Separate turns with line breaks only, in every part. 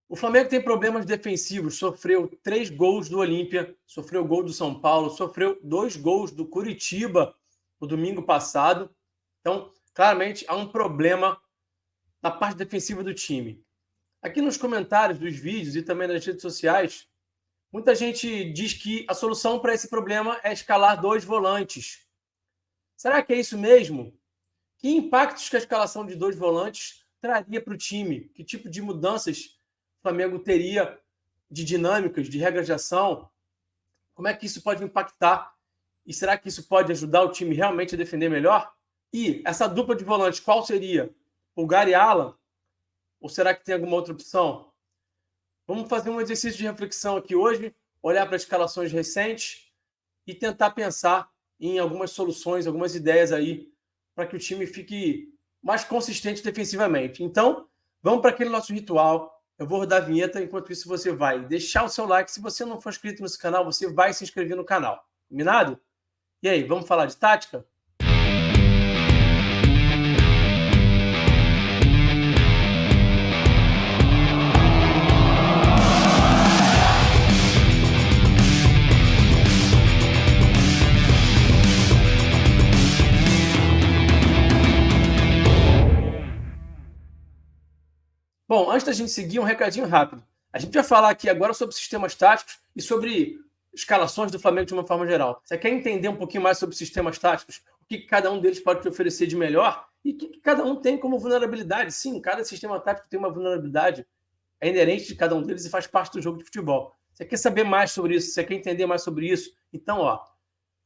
O Flamengo tem problemas defensivos, sofreu 3 gols do Olímpia, sofreu gol do São Paulo, sofreu 2 gols do Curitiba no domingo passado. Então, claramente, há um problema na parte defensiva do time. Aqui nos comentários dos vídeos e também nas redes sociais, muita gente diz que a solução para esse problema é escalar 2 volantes. Será que é isso mesmo? Que impactos que a escalação de 2 volantes traria para o time? Que tipo de mudanças o Flamengo teria de dinâmicas, de regras de ação? Como é que isso pode impactar? E será que isso pode ajudar o time realmente a defender melhor? E essa dupla de volantes, qual seria? Pulgar e Alan? Ou será que tem alguma outra opção? Vamos fazer um exercício de reflexão aqui hoje, olhar para as escalações recentes e tentar pensar em algumas soluções, algumas ideias aí para que o time fique mais consistente defensivamente. Então, vamos para aquele nosso ritual. Eu vou rodar a vinheta, enquanto isso você vai deixar o seu like. Se você não for inscrito nesse canal, você vai se inscrever no canal. Combinado? E aí, vamos falar de tática? Bom, antes da gente seguir, um recadinho rápido. A gente vai falar aqui agora sobre sistemas táticos e sobre escalações do Flamengo de uma forma geral. Você quer entender um pouquinho mais sobre sistemas táticos? O que cada um deles pode te oferecer de melhor? E o que cada um tem como vulnerabilidade? Sim, cada sistema tático tem uma vulnerabilidade. É inerente de cada um deles e faz parte do jogo de futebol. Você quer saber mais sobre isso? Você quer entender mais sobre isso? Então,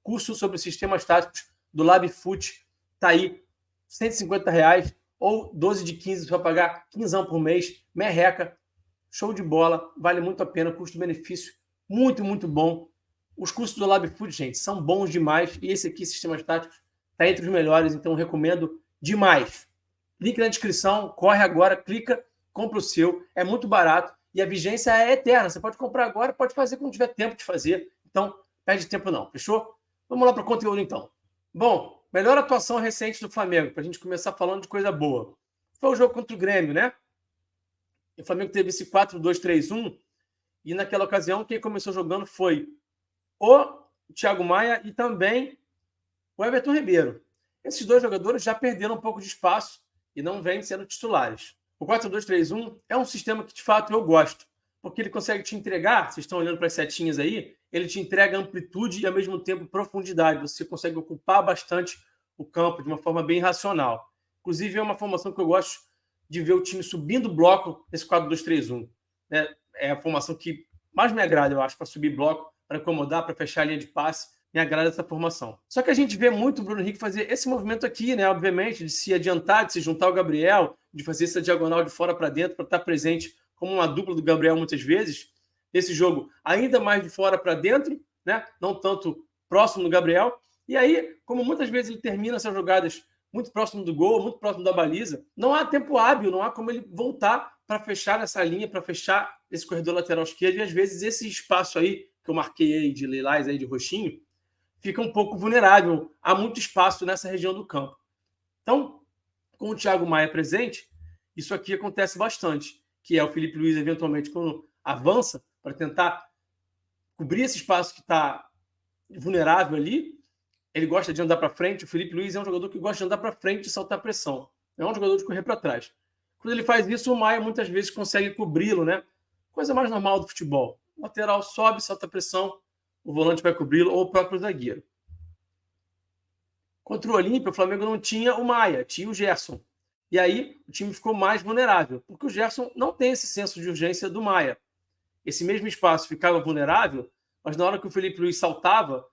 curso sobre sistemas táticos do LabFoot está aí, R$150, ou 12 de 15, você vai pagar 15 por mês, merreca, show de bola, vale muito a pena, custo-benefício muito, muito bom. Os cursos do LabFoot, gente, são bons demais, e esse aqui, Sistemas Táticos, está entre os melhores, então recomendo demais. Link na descrição, corre agora, clica, compra o seu, é muito barato, e a vigência é eterna, você pode comprar agora, pode fazer quando tiver tempo de fazer, então perde tempo não, fechou? Vamos lá para o conteúdo então. Bom, melhor atuação recente do Flamengo, para a gente começar falando de coisa boa. Foi o jogo contra o Grêmio, né? O Flamengo teve esse 4-2-3-1, e naquela ocasião quem começou jogando foi o Thiago Maia e também o Everton Ribeiro. Esses dois jogadores já perderam um pouco de espaço e não vêm sendo titulares. O 4-2-3-1 é um sistema que, de fato, eu gosto, porque ele consegue te entregar, vocês estão olhando para as setinhas aí, ele te entrega amplitude e, ao mesmo tempo, profundidade. Você consegue ocupar bastante o campo de uma forma bem racional. Inclusive, é uma formação que eu gosto de ver o time subindo bloco nesse 4-2-3-1. É a formação que mais me agrada, eu acho, para subir bloco, para incomodar, para fechar a linha de passe. Me agrada essa formação. Só que a gente vê muito o Bruno Henrique fazer esse movimento aqui, né? Obviamente, de se adiantar, de se juntar ao Gabriel, de fazer essa diagonal de fora para dentro, para estar presente como uma dupla do Gabriel muitas vezes. Esse jogo ainda mais de fora para dentro, né? Não tanto próximo do Gabriel. E aí, como muitas vezes ele termina essas jogadas muito próximo do gol, muito próximo da baliza, não há tempo hábil, não há como ele voltar para fechar essa linha, para fechar esse corredor lateral esquerdo. E às vezes esse espaço aí, que eu marquei aí de lilás, aí de roxinho, fica um pouco vulnerável. Há muito espaço nessa região do campo. Então, com o Thiago Maia presente, isso aqui acontece bastante, que é o Felipe Luiz, eventualmente, quando avança para tentar cobrir esse espaço que está vulnerável ali, ele gosta de andar para frente. O Felipe Luiz é um jogador que gosta de andar para frente e saltar pressão. É um jogador de correr para trás. Quando ele faz isso, o Maia muitas vezes consegue cobri-lo, né? Coisa mais normal do futebol. O lateral sobe, salta pressão, o volante vai cobri-lo, ou o próprio zagueiro. Contra o Olímpia, o Flamengo não tinha o Maia, tinha o Gerson. E aí o time ficou mais vulnerável, porque o Gerson não tem esse senso de urgência do Maia. Esse mesmo espaço ficava vulnerável, mas na hora que o Felipe Luiz saltava,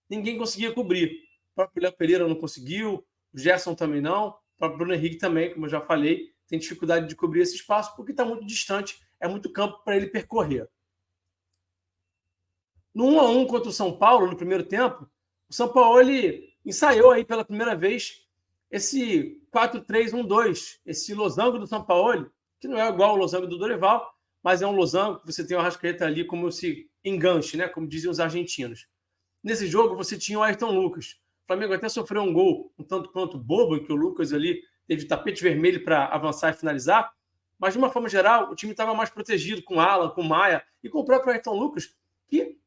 ninguém conseguia cobrir. O próprio Léo Pereira não conseguiu, o Gerson também não, o próprio Bruno Henrique também, como eu já falei, tem dificuldade de cobrir esse espaço porque está muito distante, é muito campo para ele percorrer. No 1-1 contra o São Paulo, no primeiro tempo, o São Paulo ele ensaiou aí pela primeira vez esse 4-3-1-2, esse losango do São Paulo, que não é igual ao losango do Dorival, mas é um losango que você tem o Arrascaeta ali como se enganche, né? Como diziam os argentinos. Nesse jogo, você tinha o Ayrton Lucas. O Flamengo até sofreu um gol um tanto quanto bobo, em que o Lucas ali teve tapete vermelho para avançar e finalizar, Mas, de uma forma geral, o time estava mais protegido com o Alan, com o Maia e com o próprio Ayrton Lucas, que,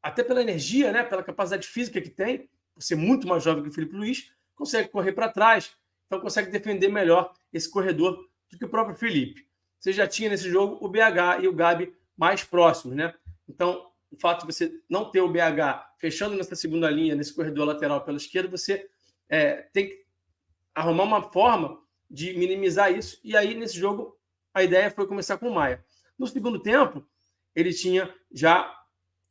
até pela energia, né, pela capacidade física que tem, por ser muito mais jovem que o Filipe Luiz, consegue correr para trás, então consegue defender melhor esse corredor do que o próprio Felipe. Você já tinha nesse jogo o BH e o Gabi mais próximos, né? Então, o fato de você não ter o BH fechando nessa segunda linha, nesse corredor lateral pela esquerda, você tem que arrumar uma forma de minimizar isso. E aí, nesse jogo, a ideia foi começar com o Maia. No segundo tempo, ele tinha já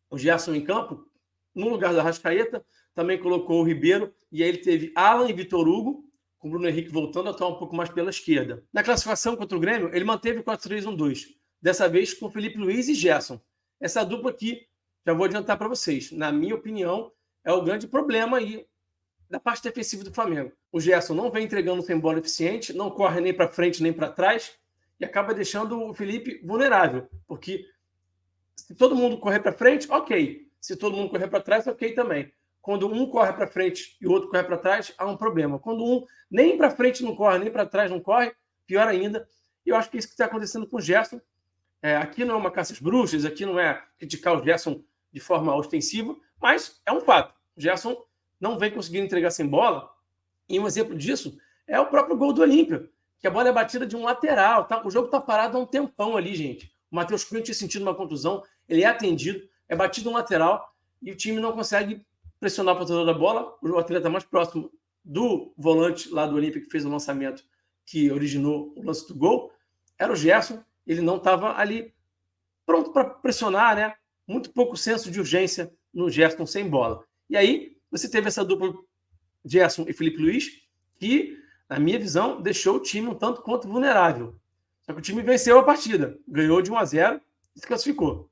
o Gerson em campo, no lugar do Arrascaeta, também colocou o Ribeiro, e aí ele teve Alan e Vitor Hugo, com o Bruno Henrique voltando a atuar um pouco mais pela esquerda. Na classificação contra o Grêmio, ele manteve o 4-3-1-2, dessa vez com Felipe Luiz e Gerson. Essa dupla aqui, já vou adiantar para vocês, na minha opinião, é o grande problema aí da parte defensiva do Flamengo. O Gerson não vem entregando sem bola eficiente, não corre nem para frente nem para trás, e acaba deixando o Felipe vulnerável, porque se todo mundo correr para frente, ok. Se todo mundo correr para trás, ok também. Quando um corre para frente e o outro corre para trás, há um problema. Quando um nem para frente não corre, nem para trás não corre, pior ainda. E eu acho que é isso que está acontecendo com o Gerson. Aqui não é uma caça às bruxas, aqui não é criticar o Gerson de forma ostensiva, mas é um fato. O Gerson não vem conseguindo entregar sem bola. E um exemplo disso é o próprio gol do Olímpia, que a bola é batida de um lateral. Tá? O jogo está parado há um tempão ali, gente. O Matheus Cunha tinha sentido uma contusão, ele é atendido, é batido um lateral e o time não consegue pressionar o portador da bola. O atleta mais próximo do volante lá do Olímpia que fez o lançamento que originou o lance do gol era o Gerson. Ele não estava ali pronto para pressionar, né? Muito pouco senso de urgência no Gerson sem bola. E aí você teve essa dupla Gerson e Felipe Luiz que, na minha visão, deixou o time um tanto quanto vulnerável. Só que o time venceu a partida, ganhou de 1-0 e se classificou.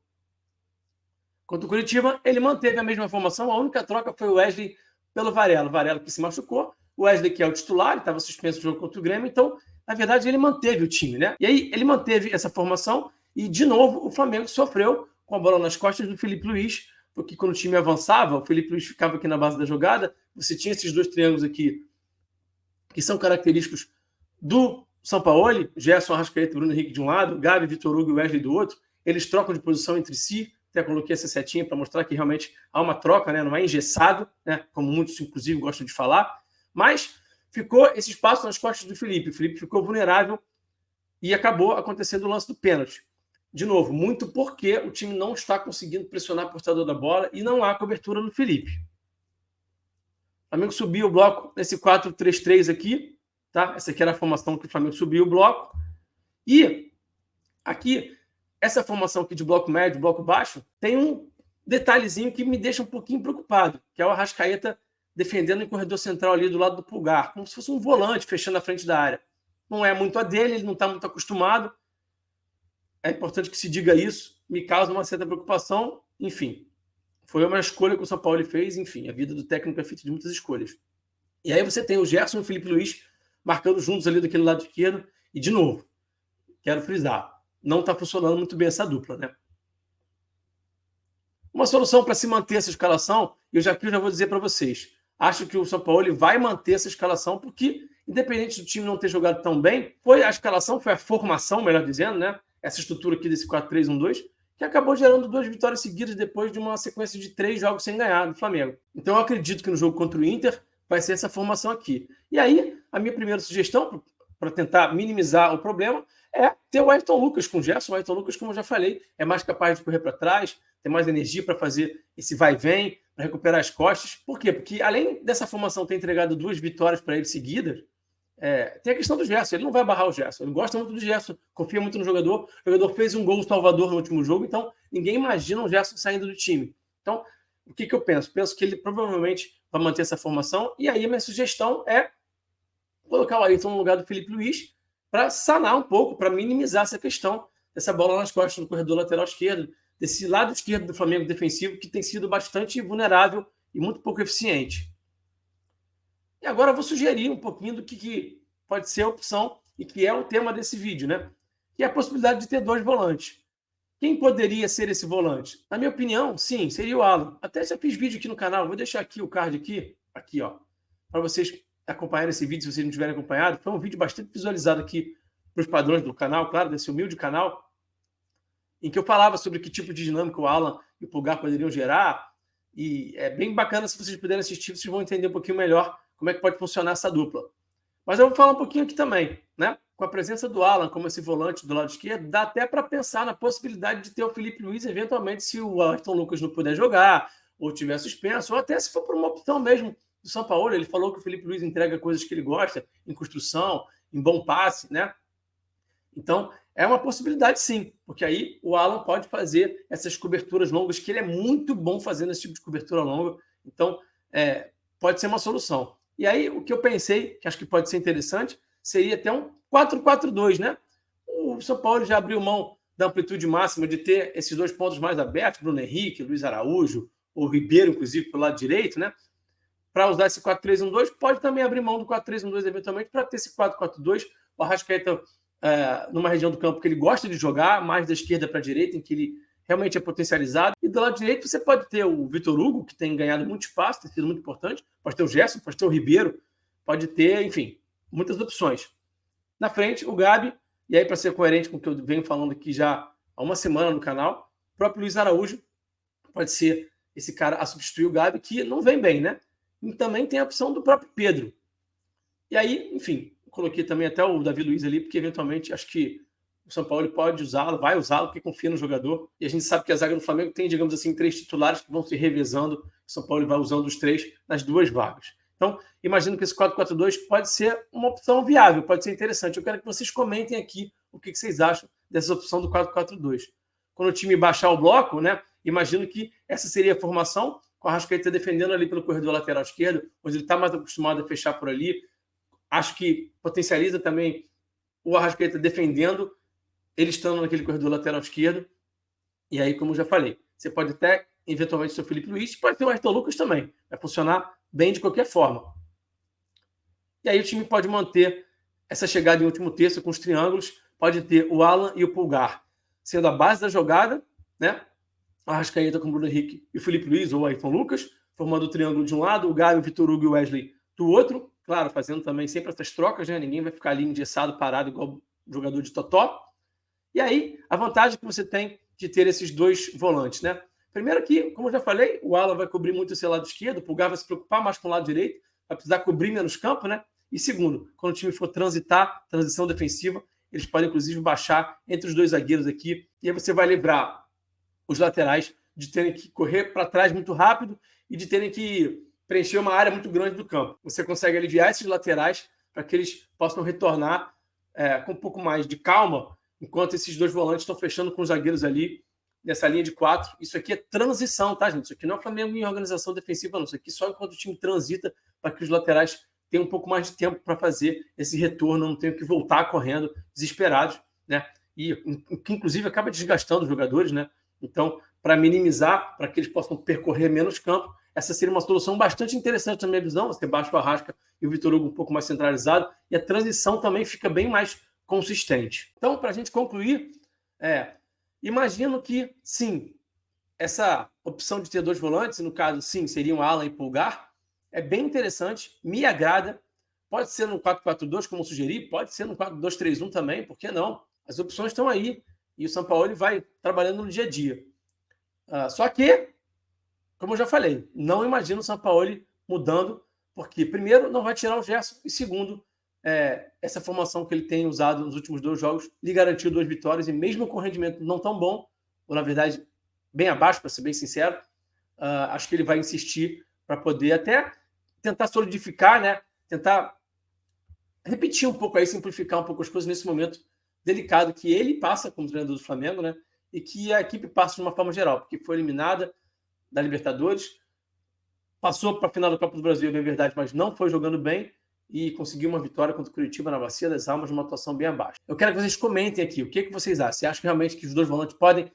Contra o Curitiba, ele manteve a mesma formação, a única troca foi o Wesley pelo Varela. O Varela que se machucou, o Wesley que é o titular, ele estava suspenso no jogo contra o Grêmio, então, na verdade, ele manteve o time, né? E aí, ele manteve essa formação e, de novo, o Flamengo sofreu com a bola nas costas do Felipe Luiz, porque quando o time avançava, o Felipe Luiz ficava aqui na base da jogada, você tinha esses dois triângulos aqui, que são característicos do Sampaoli, Gerson, Arrascaeta, Bruno Henrique de um lado, Gabi, Vitor Hugo e Wesley do outro, eles trocam de posição entre si. Até coloquei essa setinha para mostrar que realmente há uma troca, né? Não é engessado, né? Como muitos, inclusive, gostam de falar. Mas ficou esse espaço nas costas do Felipe. O Felipe ficou vulnerável e acabou acontecendo o lance do pênalti. De novo, muito porque o time não está conseguindo pressionar o portador da bola e não há cobertura no Felipe. O Flamengo subiu o bloco nesse 4-3-3 aqui, tá? Essa aqui era a formação que o Flamengo subiu o bloco. E aqui, essa formação aqui de bloco médio, bloco baixo, tem um detalhezinho que me deixa um pouquinho preocupado, que é o Arrascaeta defendendo em corredor central ali do lado do Pulgar, como se fosse um volante fechando a frente da área. Não é muito a dele, ele não está muito acostumado. É importante que se diga isso, me causa uma certa preocupação. Enfim, foi uma escolha que o São Paulo fez. Enfim, a vida do técnico é feita de muitas escolhas. E aí você tem o Gerson e o Felipe Luiz marcando juntos ali daquele lado esquerdo. E, de novo, quero frisar, não está funcionando muito bem essa dupla, né? Uma solução para se manter essa escalação, eu já vou dizer para vocês, acho que o São Paulo vai manter essa escalação, porque, independente do time não ter jogado tão bem, foi a escalação, foi a formação, melhor dizendo, né? Essa estrutura aqui desse 4-3-1-2, que acabou gerando 2 vitórias seguidas depois de uma sequência de 3 jogos sem ganhar do Flamengo. Então eu acredito que no jogo contra o Inter vai ser essa formação aqui. E aí, a minha primeira sugestão, para tentar minimizar o problema, é ter o Ayrton Lucas com o Gerson. O Ayrton Lucas, como eu já falei, é mais capaz de correr para trás, tem mais energia para fazer esse vai e vem, para recuperar as costas. Por quê? Porque além dessa formação ter entregado 2 vitórias para ele seguidas, tem a questão do Gerson. Ele não vai barrar o Gerson. Ele gosta muito do Gerson, confia muito no jogador. O jogador fez um gol no Salvador no último jogo, então ninguém imagina o Gerson saindo do time. Então, o que eu penso? Penso que ele provavelmente vai manter essa formação, e aí a minha sugestão é colocar o Ayrton no lugar do Felipe Luiz para sanar um pouco, para minimizar essa questão dessa bola nas costas do corredor lateral esquerdo, desse lado esquerdo do Flamengo defensivo, que tem sido bastante vulnerável e muito pouco eficiente. E agora eu vou sugerir um pouquinho do que pode ser a opção e que é o tema desse vídeo, né? Que é a possibilidade de ter 2 volantes. Quem poderia ser esse volante? Na minha opinião, sim, seria o Alan. Até já fiz vídeo aqui no canal, vou deixar aqui o card aqui, ó, para vocês acompanharem esse vídeo, se vocês não tiverem acompanhado. Foi um vídeo bastante visualizado aqui para os padrões do canal, claro, desse humilde canal, em que eu falava sobre que tipo de dinâmica o Alan e o Pulgar poderiam gerar. E é bem bacana, se vocês puderem assistir, vocês vão entender um pouquinho melhor como é que pode funcionar essa dupla. Mas eu vou falar um pouquinho aqui também, né? Com a presença do Alan como esse volante do lado esquerdo, dá até para pensar na possibilidade de ter o Felipe Luiz, eventualmente, se o Ayrton Lucas não puder jogar, ou tiver suspenso, ou até se for por uma opção mesmo do São Paulo. Ele falou que o Felipe Luiz entrega coisas que ele gosta, em construção, em bom passe, né? Então, é uma possibilidade sim, porque aí o Alan pode fazer essas coberturas longas, que ele é muito bom fazendo esse tipo de cobertura longa. Então, pode ser uma solução. E aí, o que eu pensei, que acho que pode ser interessante, seria até um 4-4-2, né? O São Paulo já abriu mão da amplitude máxima de ter esses dois pontos mais abertos, Bruno Henrique, Luiz Araújo, ou Ribeiro, inclusive, pelo lado direito, né? Para usar esse 4-3-1-2, pode também abrir mão do 4-3-1-2 eventualmente para ter esse 4-4-2. O Arrascaeta numa região do campo que ele gosta de jogar, mais da esquerda para a direita, em que ele realmente é potencializado. E do lado direito você pode ter o Vitor Hugo, que tem ganhado muito espaço, tem sido muito importante. Pode ter o Gerson, pode ter o Ribeiro, pode ter, enfim, muitas opções. Na frente, o Gabi, e aí para ser coerente com o que eu venho falando aqui já há uma semana no canal, o próprio Luiz Araújo pode ser esse cara a substituir o Gabi, que não vem bem, né? E também tem a opção do próprio Pedro. E aí, enfim, coloquei também até o Davi Luiz ali, porque eventualmente acho que o São Paulo pode usá-lo, vai usá-lo, porque confia no jogador. E a gente sabe que a zaga do Flamengo tem, digamos assim, 3 titulares que vão se revezando. O São Paulo vai usando os 3 nas 2 vagas. Então, imagino que esse 4-4-2 pode ser uma opção viável, pode ser interessante. Eu quero que vocês comentem aqui o que vocês acham dessa opção do 4-4-2. Quando o time baixar o bloco, né, imagino que essa seria a formação, com a Arrascaeta defendendo ali pelo corredor lateral esquerdo, onde ele está mais acostumado a fechar por ali. Acho que potencializa também o Arrascaeta defendendo, ele estando naquele corredor lateral esquerdo. E aí, como eu já falei, você pode até, eventualmente, ter o Felipe Luiz, pode ter o Ayrton Lucas também. Vai funcionar bem de qualquer forma. E aí o time pode manter essa chegada em último terço com os triângulos, pode ter o Alan e o Pulgar sendo a base da jogada, né? A Arrascaeta com o Bruno Henrique e o Felipe Luiz ou o Ayrton Lucas, formando o triângulo de um lado, o Gabi, o Vitor Hugo e o Wesley do outro, claro, fazendo também sempre essas trocas, né? Ninguém vai ficar ali engessado, parado, igual jogador de totó. E aí, a vantagem que você tem de ter esses dois volantes, né? Primeiro que, como eu já falei, o Alan vai cobrir muito esse lado esquerdo, o Pulgar vai se preocupar mais com o lado direito, vai precisar cobrir menos campo, né? E segundo, quando o time for transição defensiva, eles podem, inclusive, baixar entre os dois zagueiros aqui, e aí você vai livrar os laterais de terem que correr para trás muito rápido e de terem que preencher uma área muito grande do campo. Você consegue aliviar esses laterais para que eles possam retornar com um pouco mais de calma, enquanto esses dois volantes estão fechando com os zagueiros ali nessa linha de 4. Isso aqui é transição, tá, gente? Isso aqui não é Flamengo em organização defensiva, não. Isso aqui só enquanto o time transita para que os laterais tenham um pouco mais de tempo para fazer esse retorno, não tenham que voltar correndo desesperados, né? E que, inclusive, acaba desgastando os jogadores, né? Então, para minimizar, para que eles possam percorrer menos campo, essa seria uma solução bastante interessante na minha visão. Você baixa o Arrasca e o Vitor Hugo um pouco mais centralizado, e a transição também fica bem mais consistente. Então, para a gente concluir, imagino que, sim, essa opção de ter dois volantes, no caso, sim, seriam Alan e Pulgar, é bem interessante, me agrada. Pode ser no 4-4-2, como eu sugeri, pode ser no 4-2-3-1 também, por que não? As opções estão aí, e o São Paulo vai trabalhando no dia a dia. Só que, como eu já falei, não imagino o São Paulo mudando, porque, primeiro, não vai tirar o Gerson, e segundo, essa formação que ele tem usado nos últimos 2 jogos lhe garantiu 2 vitórias, e mesmo com rendimento não tão bom, ou na verdade bem abaixo, para ser bem sincero, acho que ele vai insistir para poder até tentar solidificar, né? Tentar repetir um pouco aí, simplificar um pouco as coisas nesse momento delicado que ele passa como treinador do Flamengo, né? E que a equipe passa de uma forma geral, porque foi eliminada da Libertadores, passou para a final do Copa do Brasil, é verdade, mas não foi jogando bem, e conseguiu uma vitória contra o Curitiba na Bacia das Almas, numa atuação bem abaixo. Eu quero que vocês comentem aqui, o que vocês acham? Você acha realmente que os dois volantes podem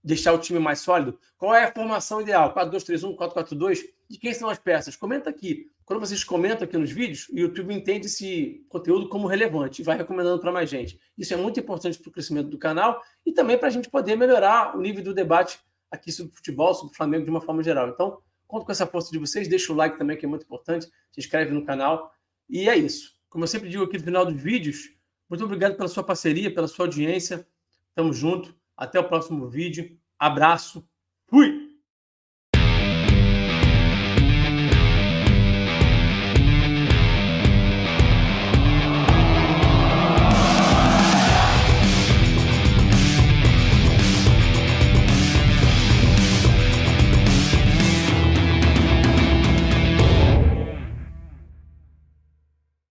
deixar o time mais sólido? Qual é a formação ideal? 4-2-3-1, 4-4-2? De quem são as peças? Comenta aqui. Quando vocês comentam aqui nos vídeos, o YouTube entende esse conteúdo como relevante e vai recomendando para mais gente. Isso é muito importante para o crescimento do canal e também para a gente poder melhorar o nível do debate aqui sobre futebol, sobre o Flamengo de uma forma geral. Então, conto com essa força de vocês. Deixa o like também, que é muito importante. Se inscreve no canal. E é isso. Como eu sempre digo aqui no final dos vídeos, Muito obrigado pela sua parceria, pela sua audiência. Tamo junto. Até o próximo vídeo. Abraço.